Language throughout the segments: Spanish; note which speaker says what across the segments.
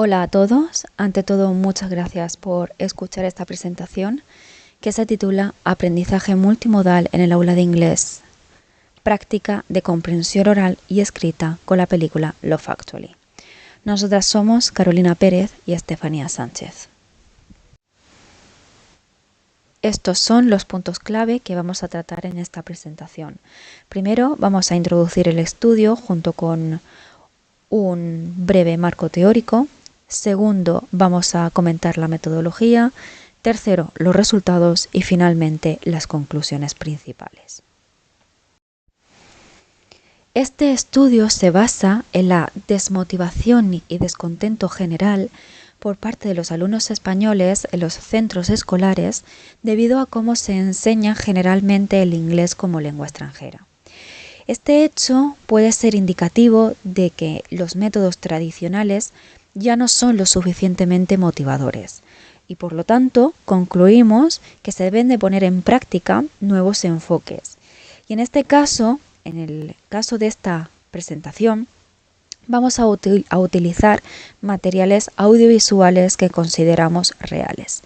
Speaker 1: Hola a todos, ante todo muchas gracias por escuchar esta presentación que se titula Aprendizaje multimodal en el aula de inglés, práctica de comprensión oral y escrita con la película Love Actually. Nosotras somos Carolina Pérez y Estefanía Sánchez. Estos son los puntos clave que vamos a tratar en esta presentación. Primero vamos a introducir el estudio junto con un breve marco teórico. Segundo, vamos a comentar la metodología. Tercero, los resultados y finalmente las conclusiones principales. Este estudio se basa en la desmotivación y descontento general por parte de los alumnos españoles en los centros escolares debido a cómo se enseña generalmente el inglés como lengua extranjera. Este hecho puede ser indicativo de que los métodos tradicionales ya no son lo suficientemente motivadores y por lo tanto concluimos que se deben de poner en práctica nuevos enfoques. Y en este caso, en el caso de esta presentación, vamos a utilizar materiales audiovisuales que consideramos reales.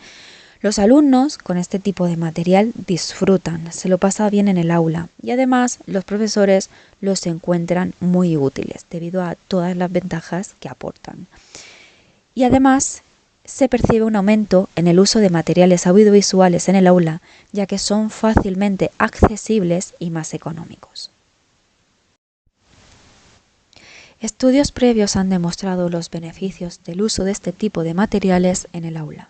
Speaker 1: Los alumnos con este tipo de material disfrutan, se lo pasa bien en el aula y además los profesores los encuentran muy útiles debido a todas las ventajas que aportan. Y además se percibe un aumento en el uso de materiales audiovisuales en el aula, ya que son fácilmente accesibles y más económicos. Estudios previos han demostrado los beneficios del uso de este tipo de materiales en el aula.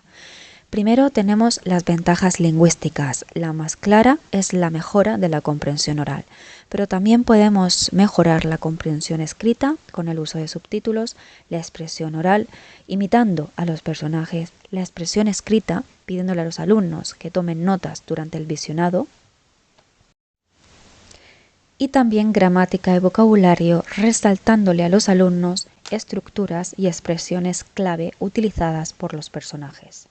Speaker 1: Primero tenemos las ventajas lingüísticas. La más clara es la mejora de la comprensión oral, pero también podemos mejorar la comprensión escrita con el uso de subtítulos, la expresión oral, imitando a los personajes, la expresión escrita, pidiéndole a los alumnos que tomen notas durante el visionado, y también gramática y vocabulario, resaltándole a los alumnos estructuras y expresiones clave utilizadas por los personajes.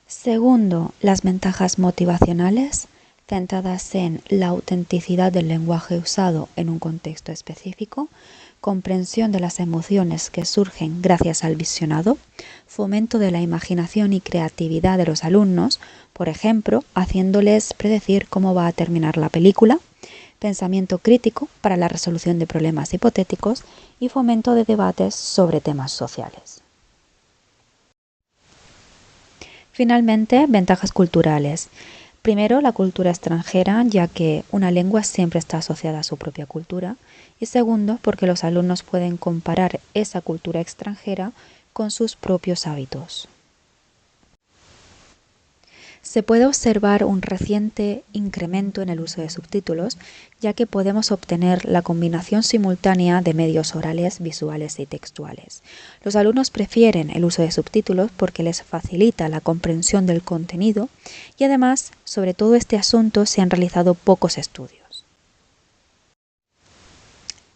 Speaker 1: Segundo, las ventajas motivacionales, centradas en la autenticidad del lenguaje usado en un contexto específico, comprensión de las emociones que surgen gracias al visionado, fomento de la imaginación y creatividad de los alumnos, por ejemplo, haciéndoles predecir cómo va a terminar la película, pensamiento crítico para la resolución de problemas hipotéticos y fomento de debates sobre temas sociales. Finalmente, ventajas culturales. Primero, la cultura extranjera, ya que una lengua siempre está asociada a su propia cultura. Y segundo, porque los alumnos pueden comparar esa cultura extranjera con sus propios hábitos. Se puede observar un reciente incremento en el uso de subtítulos, ya que podemos obtener la combinación simultánea de medios orales, visuales y textuales. Los alumnos prefieren el uso de subtítulos porque les facilita la comprensión del contenido y además, sobre todo este asunto, se han realizado pocos estudios.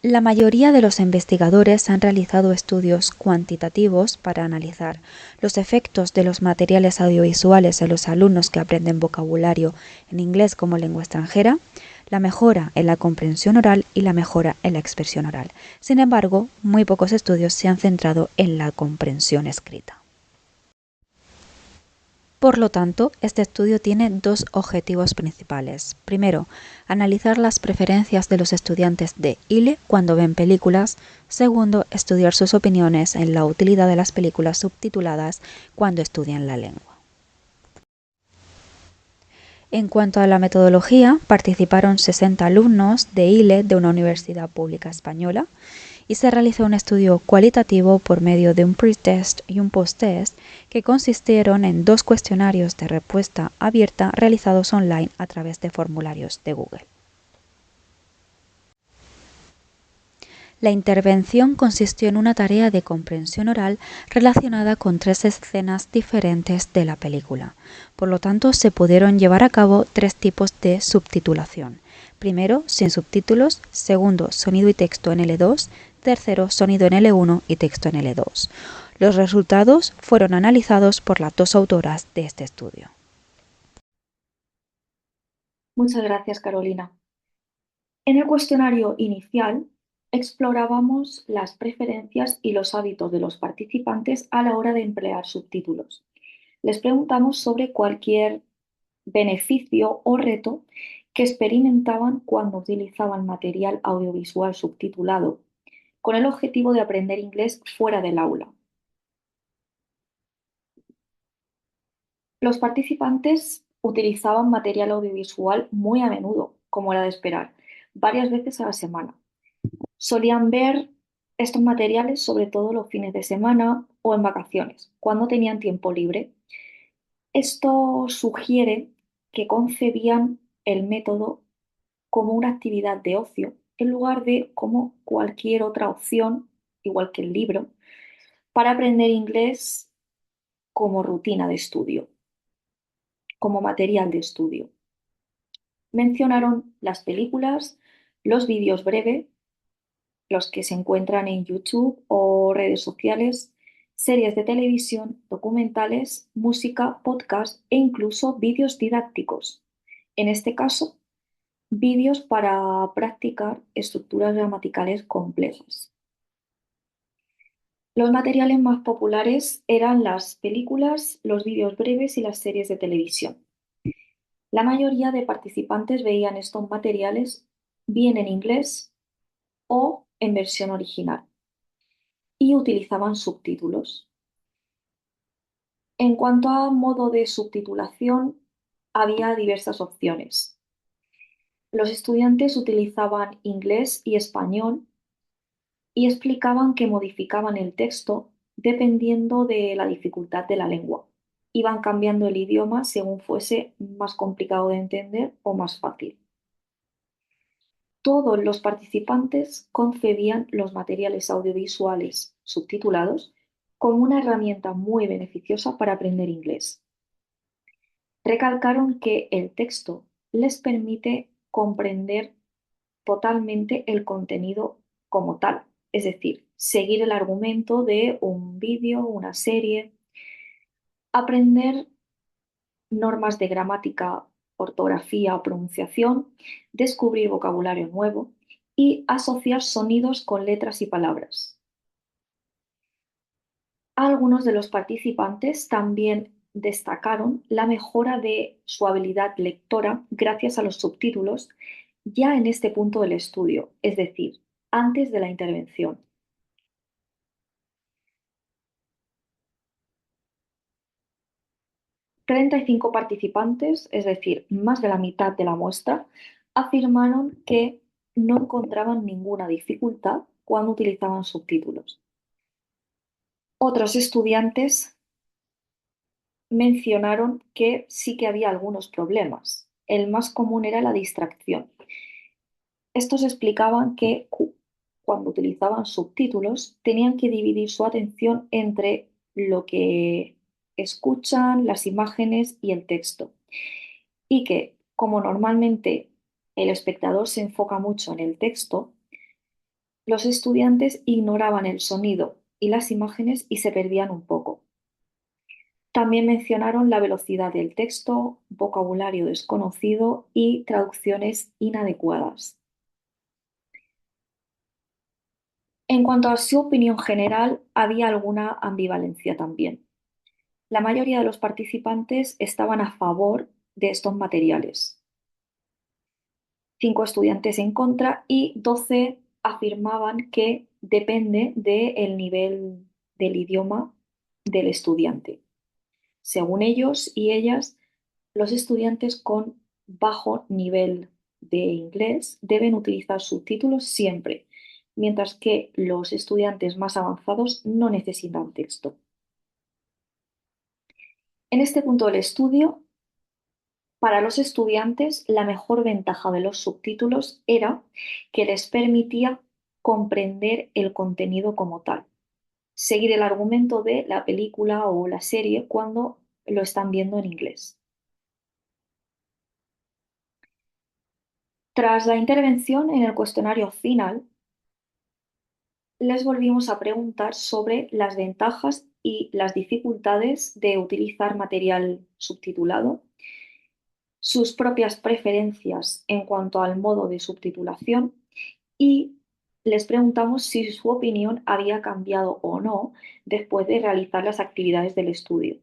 Speaker 1: La mayoría de los investigadores han realizado estudios cuantitativos para analizar los efectos de los materiales audiovisuales en los alumnos que aprenden vocabulario en inglés como lengua extranjera, la mejora en la comprensión oral y la mejora en la expresión oral. Sin embargo, muy pocos estudios se han centrado en la comprensión escrita. Por lo tanto, este estudio tiene dos objetivos principales. Primero, analizar las preferencias de los estudiantes de ILE cuando ven películas. Segundo, estudiar sus opiniones en la utilidad de las películas subtituladas cuando estudian la lengua. En cuanto a la metodología, participaron 60 alumnos de ILE de una universidad pública española y se realizó un estudio cualitativo por medio de un pre-test y un post-test que consistieron en 2 cuestionarios de respuesta abierta realizados online a través de formularios de Google. La intervención consistió en una tarea de comprensión oral relacionada con 3 escenas diferentes de la película. Por lo tanto, se pudieron llevar a cabo 3 tipos de subtitulación. Primero, sin subtítulos. Segundo, sonido y texto en L2. Tercero, sonido en L1 y texto en L2. Los resultados fueron analizados por las 2 autoras de este estudio.
Speaker 2: Muchas gracias, Carolina. En el cuestionario inicial explorábamos las preferencias y los hábitos de los participantes a la hora de emplear subtítulos. Les preguntamos sobre cualquier beneficio o reto que experimentaban cuando utilizaban material audiovisual subtitulado, con el objetivo de aprender inglés fuera del aula. Los participantes utilizaban material audiovisual muy a menudo, como era de esperar, varias veces a la semana. Solían ver estos materiales sobre todo los fines de semana o en vacaciones, cuando tenían tiempo libre. Esto sugiere que concebían el método como una actividad de ocio en lugar de como cualquier otra opción, igual que el libro, para aprender inglés como rutina de estudio, como material de estudio. Mencionaron las películas, los vídeos breves, los que se encuentran en YouTube o redes sociales, series de televisión, documentales, música, podcast e incluso vídeos didácticos. En este caso, vídeos para practicar estructuras gramaticales complejas. Los materiales más populares eran las películas, los vídeos breves y las series de televisión. La mayoría de participantes veían estos materiales bien en inglés o en versión original y utilizaban subtítulos. En cuanto a modo de subtitulación, había diversas opciones. Los estudiantes utilizaban inglés y español y explicaban que modificaban el texto dependiendo de la dificultad de la lengua. Iban cambiando el idioma según fuese más complicado de entender o más fácil. Todos los participantes concebían los materiales audiovisuales subtitulados como una herramienta muy beneficiosa para aprender inglés. Recalcaron que el texto les permite comprender totalmente el contenido como tal, es decir, seguir el argumento de un vídeo, una serie, aprender normas de gramática, ortografía o pronunciación, descubrir vocabulario nuevo y asociar sonidos con letras y palabras. Algunos de los participantes también destacaron la mejora de su habilidad lectora gracias a los subtítulos ya en este punto del estudio, es decir, antes de la intervención. 35 participantes, es decir, más de la mitad de la muestra, afirmaron que no encontraban ninguna dificultad cuando utilizaban subtítulos. Otros estudiantes mencionaron que sí que había algunos problemas. El más común era la distracción. Estos explicaban que cuando utilizaban subtítulos tenían que dividir su atención entre lo que escuchan, las imágenes y el texto. Y que, como normalmente el espectador se enfoca mucho en el texto, los estudiantes ignoraban el sonido y las imágenes y se perdían un poco. También mencionaron la velocidad del texto, vocabulario desconocido y traducciones inadecuadas. En cuanto a su opinión general, había alguna ambivalencia también. La mayoría de los participantes estaban a favor de estos materiales, 5 estudiantes en contra y 12 afirmaban que depende del nivel del idioma del estudiante. Según ellos y ellas, los estudiantes con bajo nivel de inglés deben utilizar subtítulos siempre, mientras que los estudiantes más avanzados no necesitan texto. En este punto del estudio, para los estudiantes, la mejor ventaja de los subtítulos era que les permitía comprender el contenido como tal, seguir el argumento de la película o la serie cuando lo están viendo en inglés. Tras la intervención en el cuestionario final, les volvimos a preguntar sobre las ventajas y las dificultades de utilizar material subtitulado, sus propias preferencias en cuanto al modo de subtitulación y les preguntamos si su opinión había cambiado o no después de realizar las actividades del estudio.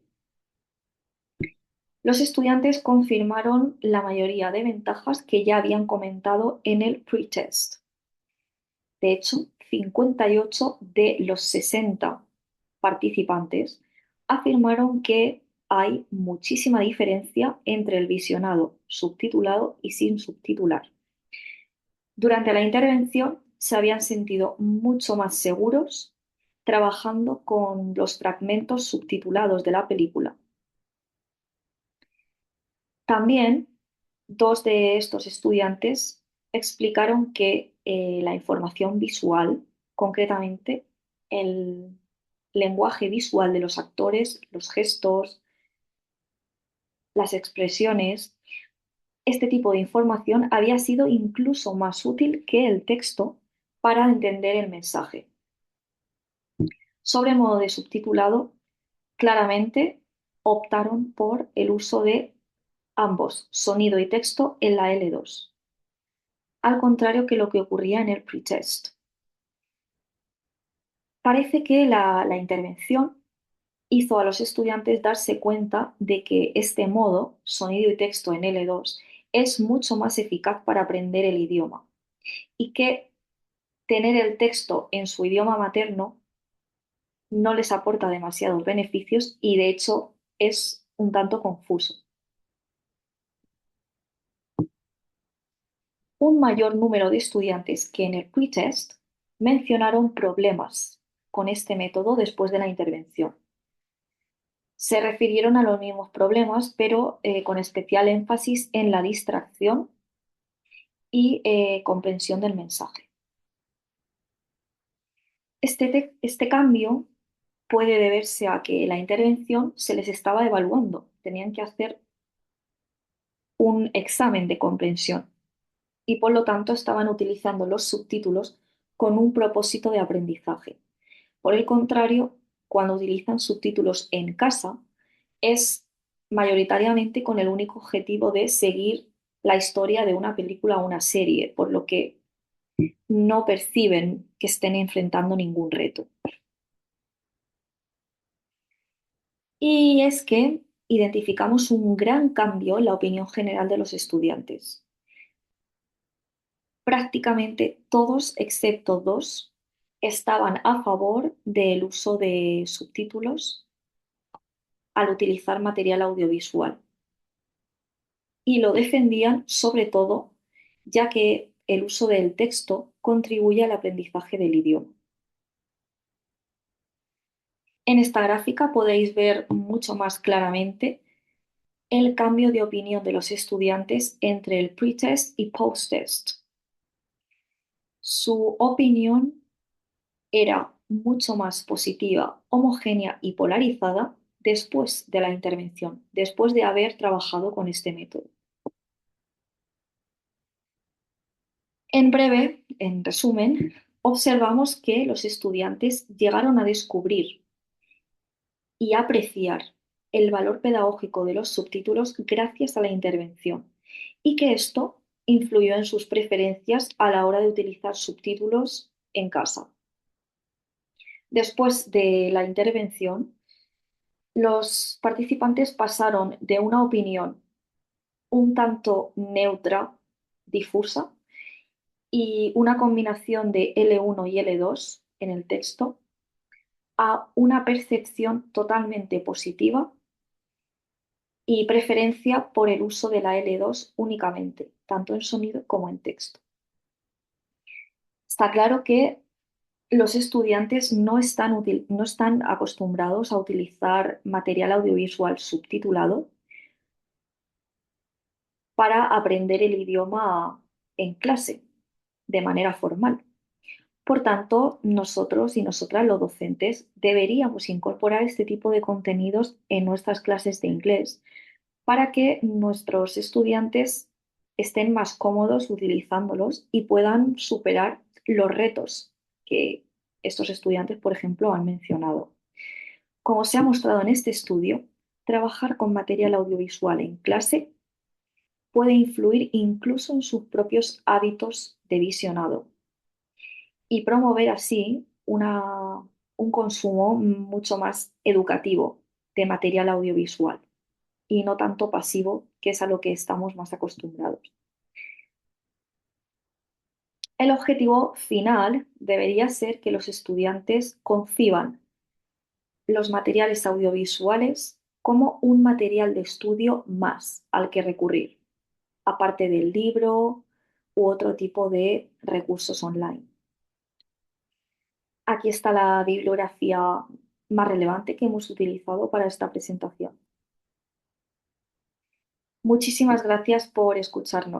Speaker 2: Los estudiantes confirmaron la mayoría de ventajas que ya habían comentado en el pretest. De hecho, 58 de los 60 participantes afirmaron que hay muchísima diferencia entre el visionado subtitulado y sin subtitular. Durante la intervención se habían sentido mucho más seguros trabajando con los fragmentos subtitulados de la película. También dos de estos estudiantes explicaron que la información visual, concretamente el lenguaje visual de los actores, los gestos, las expresiones, este tipo de información había sido incluso más útil que el texto para entender el mensaje. Sobre modo de subtitulado, claramente optaron por el uso de ambos, sonido y texto, en la L2, al contrario que lo que ocurría en el pretest. Parece que la intervención hizo a los estudiantes darse cuenta de que este modo, sonido y texto en L2, es mucho más eficaz para aprender el idioma y que tener el texto en su idioma materno no les aporta demasiados beneficios y de hecho es un tanto confuso. Un mayor número de estudiantes que en el pretest mencionaron problemas con este método después de la intervención. Se refirieron a los mismos problemas, pero con especial énfasis en la distracción y comprensión del mensaje. Este cambio puede deberse a que la intervención se les estaba evaluando. Tenían que hacer un examen de comprensión y por lo tanto estaban utilizando los subtítulos con un propósito de aprendizaje. Por el contrario, cuando utilizan subtítulos en casa, es mayoritariamente con el único objetivo de seguir la historia de una película o una serie, por lo que no perciben que estén enfrentando ningún reto. Y es que identificamos un gran cambio en la opinión general de los estudiantes. Prácticamente todos, excepto dos, estaban a favor del uso de subtítulos al utilizar material audiovisual. Y lo defendían sobre todo ya que el uso del texto contribuye al aprendizaje del idioma. En esta gráfica podéis ver mucho más claramente el cambio de opinión de los estudiantes entre el pretest y posttest. Su opinión era mucho más positiva, homogénea y polarizada después de la intervención, después de haber trabajado con este método. En breve, en resumen, observamos que los estudiantes llegaron a descubrir y apreciar el valor pedagógico de los subtítulos gracias a la intervención y que esto influyó en sus preferencias a la hora de utilizar subtítulos en casa. Después de la intervención, los participantes pasaron de una opinión un tanto neutra, difusa, y una combinación de L1 y L2 en el texto, a una percepción totalmente positiva y preferencia por el uso de la L2 únicamente, tanto en sonido como en texto. Está claro que los estudiantes no están acostumbrados a utilizar material audiovisual subtitulado para aprender el idioma en clase de manera formal. Por tanto, nosotros y nosotras, los docentes, deberíamos incorporar este tipo de contenidos en nuestras clases de inglés para que nuestros estudiantes estén más cómodos utilizándolos y puedan superar los retos que estos estudiantes, por ejemplo, han mencionado. Como se ha mostrado en este estudio, trabajar con material audiovisual en clase puede influir incluso en sus propios hábitos de visionado y promover así un consumo mucho más educativo de material audiovisual y no tanto pasivo, que es a lo que estamos más acostumbrados. El objetivo final debería ser que los estudiantes conciban los materiales audiovisuales como un material de estudio más al que recurrir, aparte del libro u otro tipo de recursos online. Aquí está la bibliografía más relevante que hemos utilizado para esta presentación. Muchísimas gracias por escucharnos.